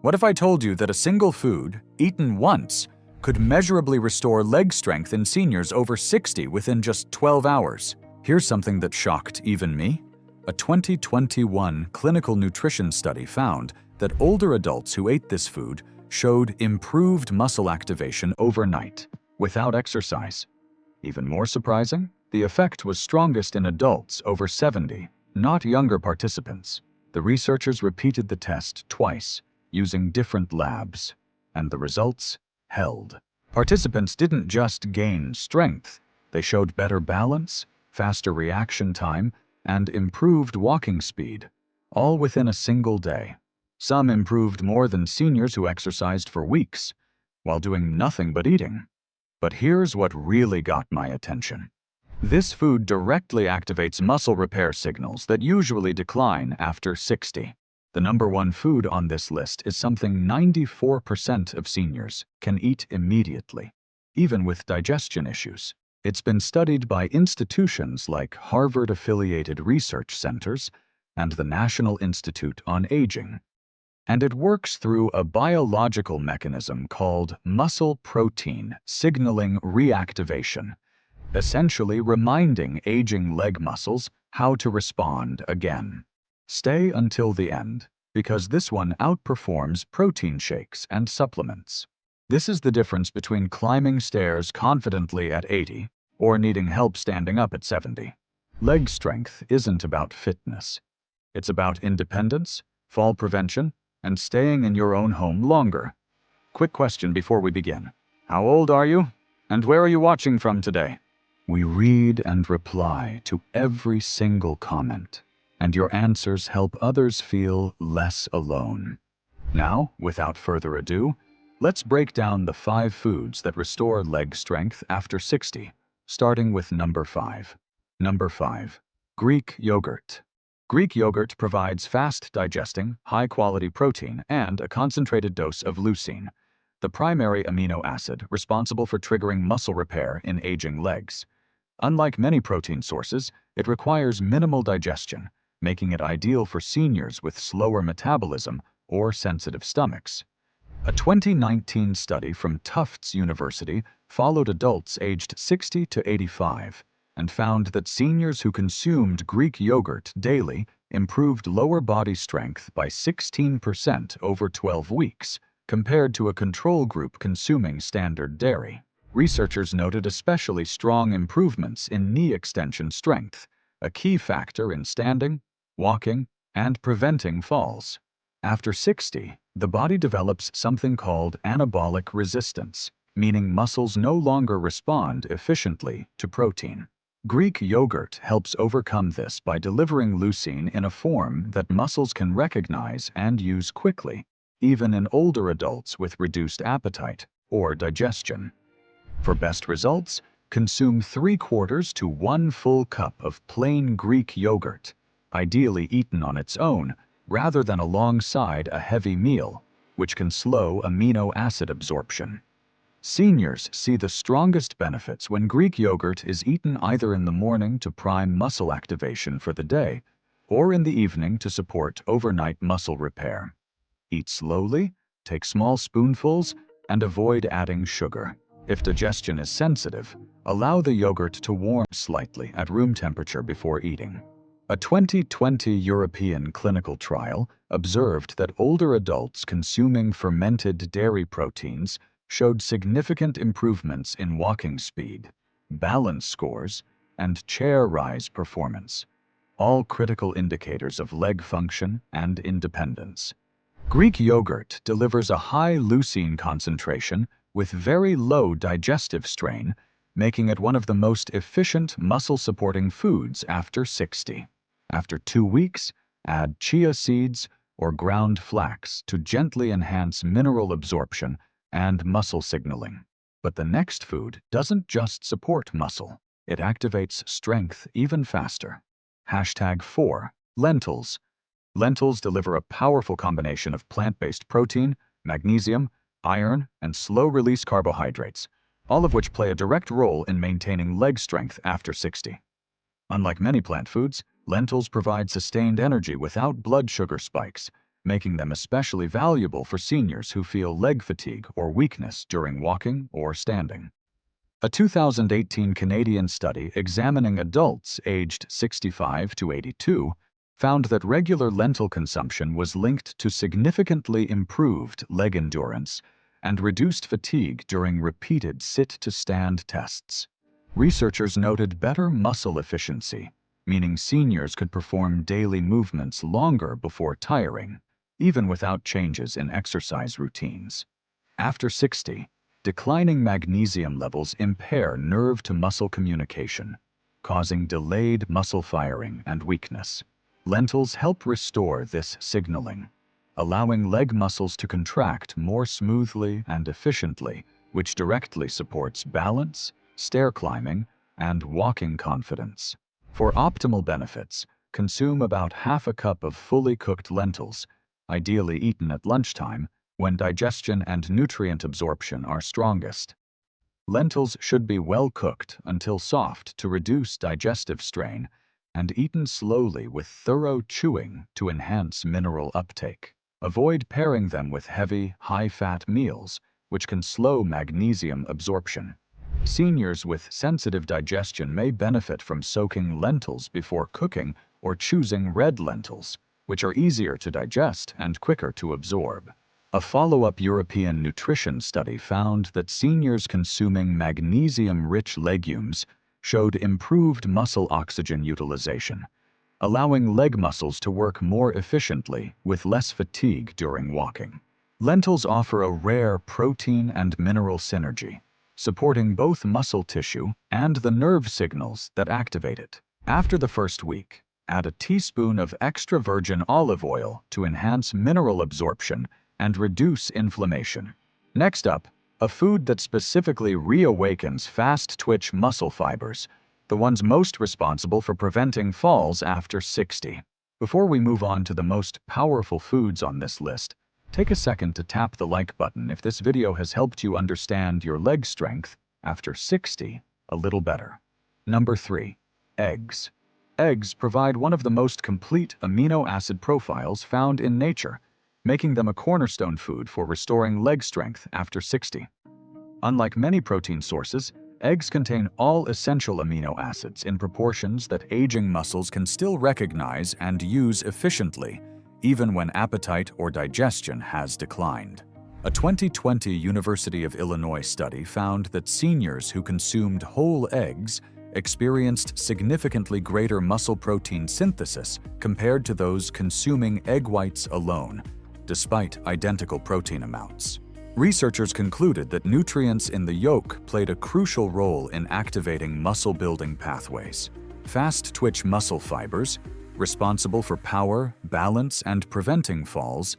What if I told you that a single food, eaten once, could measurably restore leg strength in seniors over 60 within just 12 hours? Here's something that shocked even me. A 2021 clinical nutrition study found that older adults who ate this food showed improved muscle activation overnight, without exercise. Even more surprising, the effect was strongest in adults over 70, not younger participants. The researchers repeated the test twice, using different labs, and the results held. Participants didn't just gain strength, they showed better balance, faster reaction time, and improved walking speed, all within a single day. Some improved more than seniors who exercised for weeks, while doing nothing but eating. But here's what really got my attention. This food directly activates muscle repair signals that usually decline after 60. The number one food on this list is something 94% of seniors can eat immediately, even with digestion issues. It's been studied by institutions like Harvard-affiliated research centers and the National Institute on Aging. And it works through a biological mechanism called muscle protein signaling reactivation, essentially reminding aging leg muscles how to respond again. Stay until the end, because this one outperforms protein shakes and supplements. This is the difference between climbing stairs confidently at 80 or needing help standing up at 70. Leg strength isn't about fitness. It's about independence, fall prevention, and staying in your own home longer. Quick question before we begin. How old are you? And where are you watching from today? We read and reply to every single comment, and your answers help others feel less alone. Now, without further ado, let's break down the 5 foods that restore leg strength after 60, starting with number 5. Number 5. Greek yogurt. Greek yogurt provides fast-digesting, high-quality protein and a concentrated dose of leucine, the primary amino acid responsible for triggering muscle repair in aging legs. Unlike many protein sources, it requires minimal digestion, making it ideal for seniors with slower metabolism or sensitive stomachs. A 2019 study from Tufts University followed adults aged 60 to 85 and found that seniors who consumed Greek yogurt daily improved lower body strength by 16% over 12 weeks, compared to a control group consuming standard dairy. Researchers noted especially strong improvements in knee extension strength, a key factor in standing, walking, and preventing falls. After 60, the body develops something called anabolic resistance, meaning muscles no longer respond efficiently to protein. Greek yogurt helps overcome this by delivering leucine in a form that muscles can recognize and use quickly, even in older adults with reduced appetite or digestion. For best results, consume 3/4 to 1 full cup of plain Greek yogurt, ideally eaten on its own rather than alongside a heavy meal, which can slow amino acid absorption. Seniors see the strongest benefits when Greek yogurt is eaten either in the morning to prime muscle activation for the day or in the evening to support overnight muscle repair. Eat slowly, take small spoonfuls, and avoid adding sugar. If digestion is sensitive, allow the yogurt to warm slightly at room temperature before eating. A 2020 European clinical trial observed that older adults consuming fermented dairy proteins showed significant improvements in walking speed, balance scores, and chair rise performance, all critical indicators of leg function and independence. Greek yogurt delivers a high leucine concentration with very low digestive strain, making it one of the most efficient muscle-supporting foods after 60. After 2 weeks, add chia seeds or ground flax to gently enhance mineral absorption and muscle signaling. But the next food doesn't just support muscle, it activates strength even faster. #4. Lentils. Lentils deliver a powerful combination of plant-based protein, magnesium, iron, and slow-release carbohydrates, all of which play a direct role in maintaining leg strength after 60. Unlike many plant foods, lentils provide sustained energy without blood sugar spikes, making them especially valuable for seniors who feel leg fatigue or weakness during walking or standing. A 2018 Canadian study examining adults aged 65 to 82 found that regular lentil consumption was linked to significantly improved leg endurance and reduced fatigue during repeated sit-to-stand tests. Researchers noted better muscle efficiency, meaning seniors could perform daily movements longer before tiring, even without changes in exercise routines. After 60, declining magnesium levels impair nerve-to-muscle communication, causing delayed muscle firing and weakness. Lentils help restore this signaling, allowing leg muscles to contract more smoothly and efficiently, which directly supports balance, stair climbing, and walking confidence. For optimal benefits, consume about half a cup of fully cooked lentils, ideally eaten at lunchtime, when digestion and nutrient absorption are strongest. Lentils should be well cooked until soft to reduce digestive strain and eaten slowly with thorough chewing to enhance mineral uptake. Avoid pairing them with heavy, high-fat meals, which can slow magnesium absorption. Seniors with sensitive digestion may benefit from soaking lentils before cooking or choosing red lentils, which are easier to digest and quicker to absorb. A follow-up European nutrition study found that seniors consuming magnesium-rich legumes showed improved muscle oxygen utilization, allowing leg muscles to work more efficiently with less fatigue during walking. Lentils offer a rare protein and mineral synergy, supporting both muscle tissue and the nerve signals that activate it. After the first week, add a teaspoon of extra virgin olive oil to enhance mineral absorption and reduce inflammation. Next up, a food that specifically reawakens fast-twitch muscle fibers, the ones most responsible for preventing falls after 60. Before we move on to the most powerful foods on this list, take a second to tap the like button if this video has helped you understand your leg strength after 60 a little better. Number 3. Eggs. Eggs provide one of the most complete amino acid profiles found in nature, making them a cornerstone food for restoring leg strength after 60. Unlike many protein sources, eggs contain all essential amino acids in proportions that aging muscles can still recognize and use efficiently, even when appetite or digestion has declined. A 2020 University of Illinois study found that seniors who consumed whole eggs experienced significantly greater muscle protein synthesis compared to those consuming egg whites alone, despite identical protein amounts. Researchers concluded that nutrients in the yolk played a crucial role in activating muscle-building pathways. Fast-twitch muscle fibers, responsible for power, balance, and preventing falls,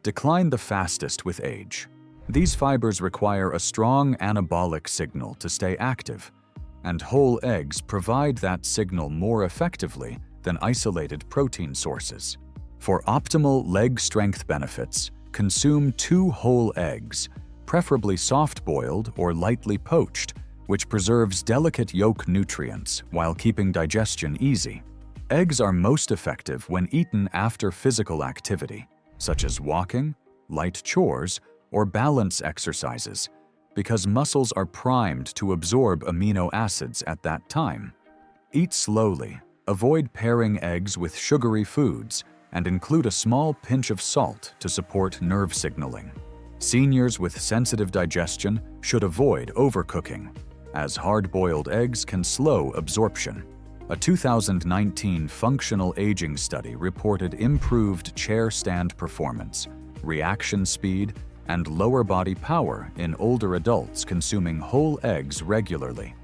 decline the fastest with age. These fibers require a strong anabolic signal to stay active, and whole eggs provide that signal more effectively than isolated protein sources. For optimal leg strength benefits, consume 2 whole eggs, preferably soft-boiled or lightly poached, which preserves delicate yolk nutrients while keeping digestion easy. Eggs are most effective when eaten after physical activity, such as walking, light chores, or balance exercises, because muscles are primed to absorb amino acids at that time. Eat slowly, avoid pairing eggs with sugary foods, and include a small pinch of salt to support nerve signaling. Seniors with sensitive digestion should avoid overcooking, as hard-boiled eggs can slow absorption. A 2019 functional aging study reported improved chair stand performance, reaction speed, and lower body power in older adults consuming whole eggs regularly.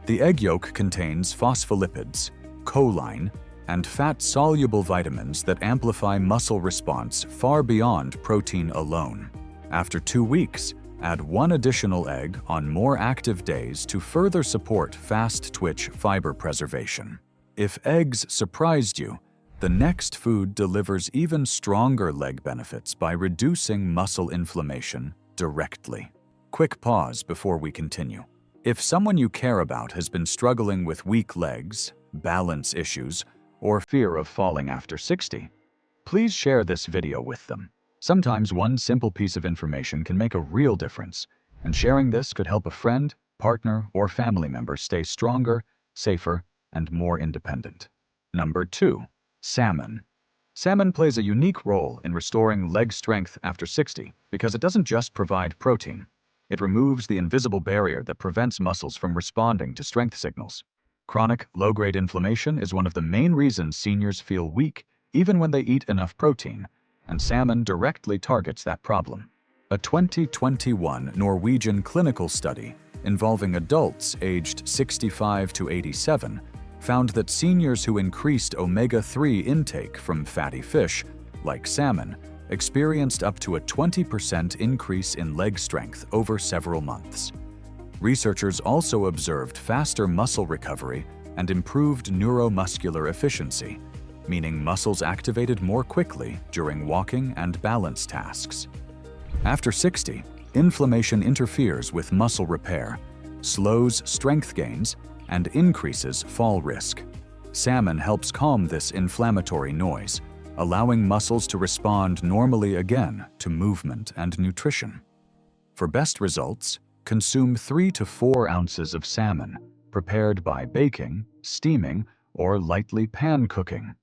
The egg yolk contains phospholipids, choline, and fat-soluble vitamins that amplify muscle response far beyond protein alone. After 2 weeks, add 1 additional egg on more active days to further support fast-twitch fiber preservation. If eggs surprised you, the next food delivers even stronger leg benefits by reducing muscle inflammation directly. Quick pause before we continue. If someone you care about has been struggling with weak legs, balance issues, or fear of falling after 60, please share this video with them. Sometimes one simple piece of information can make a real difference, and sharing this could help a friend, partner, or family member stay stronger, safer, and more independent. Number 2. Salmon. Salmon plays a unique role in restoring leg strength after 60 because it doesn't just provide protein. It removes the invisible barrier that prevents muscles from responding to strength signals. Chronic, low-grade inflammation is one of the main reasons seniors feel weak even when they eat enough protein, and salmon directly targets that problem. A 2021 Norwegian clinical study involving adults aged 65 to 87 found that seniors who increased omega-3 intake from fatty fish, like salmon, experienced up to a 20% increase in leg strength over several months. Researchers also observed faster muscle recovery and improved neuromuscular efficiency, meaning muscles activated more quickly during walking and balance tasks. After 60, inflammation interferes with muscle repair, slows strength gains, and increases fall risk. Salmon helps calm this inflammatory noise, allowing muscles to respond normally again to movement and nutrition. For best results, consume 3 to 4 ounces of salmon, prepared by baking, steaming, or lightly pan cooking,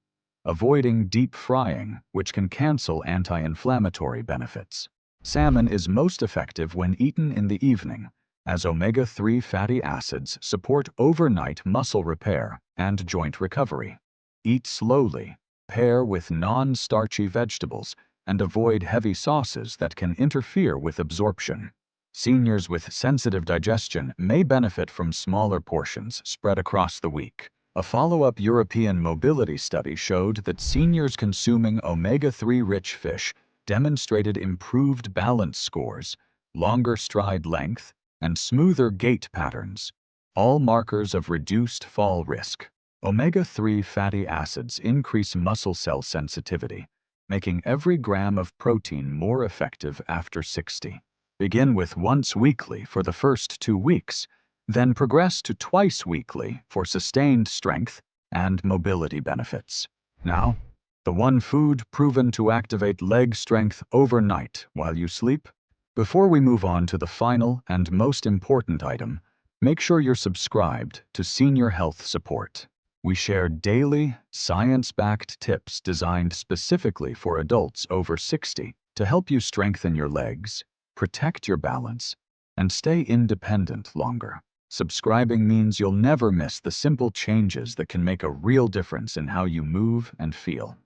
avoiding deep frying, which can cancel anti-inflammatory benefits. Salmon is most effective when eaten in the evening, as omega-3 fatty acids support overnight muscle repair and joint recovery. Eat slowly, pair with non-starchy vegetables, and avoid heavy sauces that can interfere with absorption. Seniors with sensitive digestion may benefit from smaller portions spread across the week. A follow-up European mobility study showed that seniors consuming omega-3-rich fish demonstrated improved balance scores, longer stride length, and smoother gait patterns, all markers of reduced fall risk. Omega-3 fatty acids increase muscle cell sensitivity, making every gram of protein more effective after 60. Begin with once weekly for the first 2 weeks, then progress to twice weekly for sustained strength and mobility benefits. Now, the one food proven to activate leg strength overnight while you sleep. Before we move on to the final and most important item, make sure you're subscribed to Senior Health Support. We share daily, science-backed tips designed specifically for adults over 60 to help you strengthen your legs, protect your balance, and stay independent longer. Subscribing means you'll never miss the simple changes that can make a real difference in how you move and feel.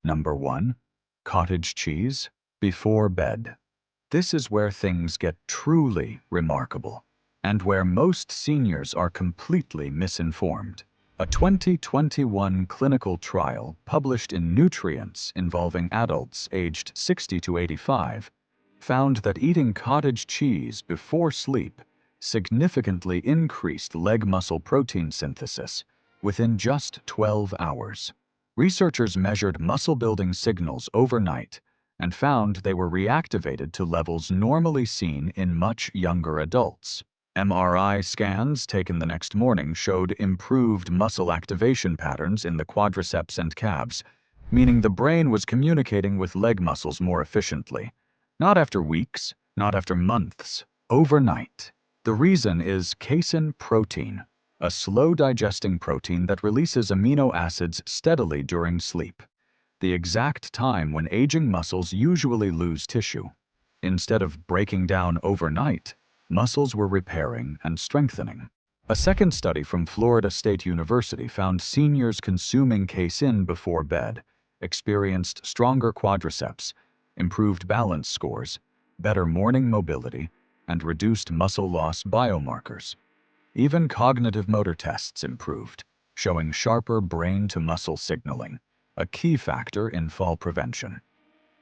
Number 1. Cottage cheese before bed. This is where things get truly remarkable, and where most seniors are completely misinformed. A 2021 clinical trial published in Nutrients involving adults aged 60 to 85 found that eating cottage cheese before sleep significantly increased leg muscle protein synthesis within just 12 hours. Researchers measured muscle-building signals overnight and found they were reactivated to levels normally seen in much younger adults. MRI scans taken the next morning showed improved muscle activation patterns in the quadriceps and calves, meaning the brain was communicating with leg muscles more efficiently. Not after weeks, not after months, overnight. The reason is casein protein, a slow-digesting protein that releases amino acids steadily during sleep, the exact time when aging muscles usually lose tissue. Instead of breaking down overnight, muscles were repairing and strengthening. A second study from Florida State University found seniors consuming casein before bed experienced stronger quadriceps, improved balance scores, better morning mobility, and reduced muscle loss biomarkers. Even cognitive motor tests improved, showing sharper brain-to-muscle signaling, a key factor in fall prevention.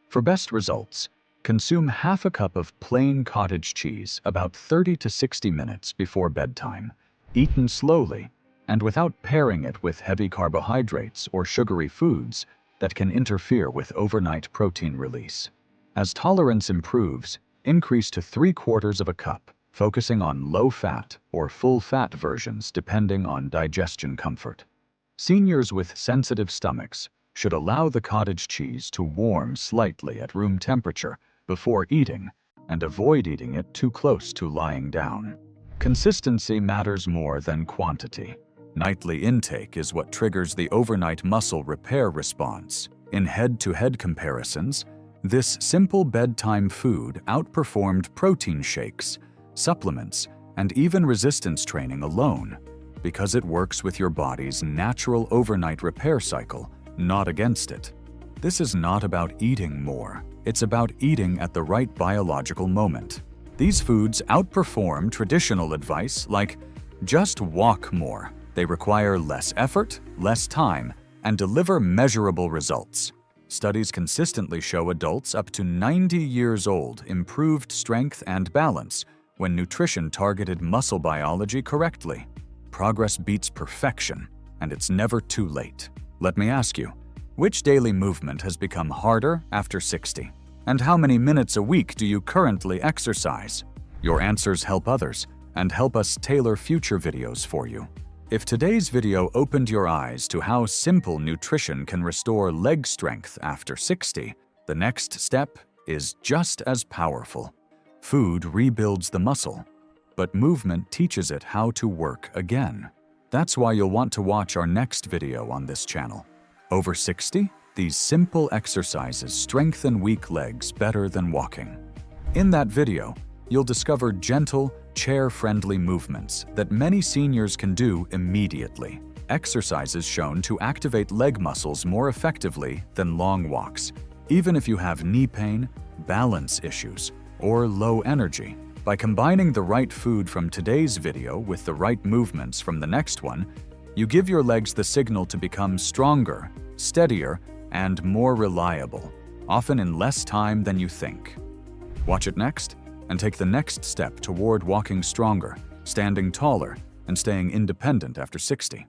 For best results, consume half a cup of plain cottage cheese about 30 to 60 minutes before bedtime, eaten slowly and without pairing it with heavy carbohydrates or sugary foods that can interfere with overnight protein release. As tolerance improves, increase to 3/4 of a cup, focusing on low-fat or full-fat versions depending on digestion comfort. Seniors with sensitive stomachs should allow the cottage cheese to warm slightly at room temperature before eating, and avoid eating it too close to lying down. Consistency matters more than quantity. Nightly intake is what triggers the overnight muscle repair response. In head-to-head comparisons, this simple bedtime food outperformed protein shakes, supplements, and even resistance training alone, because it works with your body's natural overnight repair cycle, not against it. This is not about eating more, it's about eating at the right biological moment. These foods outperform traditional advice like, just walk more. They require less effort, less time, and deliver measurable results. Studies consistently show adults up to 90 years old improved strength and balance when nutrition targeted muscle biology correctly. Progress beats perfection, and it's never too late. Let me ask you, which daily movement has become harder after 60? And how many minutes a week do you currently exercise? Your answers help others and help us tailor future videos for you. If today's video opened your eyes to how simple nutrition can restore leg strength after 60, the next step is just as powerful. Food rebuilds the muscle, but movement teaches it how to work again. That's why you'll want to watch our next video on this channel. Over 60, these simple exercises strengthen weak legs better than walking. In that video, you'll discover gentle, chair-friendly movements that many seniors can do immediately. Exercises shown to activate leg muscles more effectively than long walks, even if you have knee pain, balance issues, or low energy. By combining the right food from today's video with the right movements from the next one, you give your legs the signal to become stronger, steadier, and more reliable, often in less time than you think. Watch it next, and take the next step toward walking stronger, standing taller, and staying independent after 60.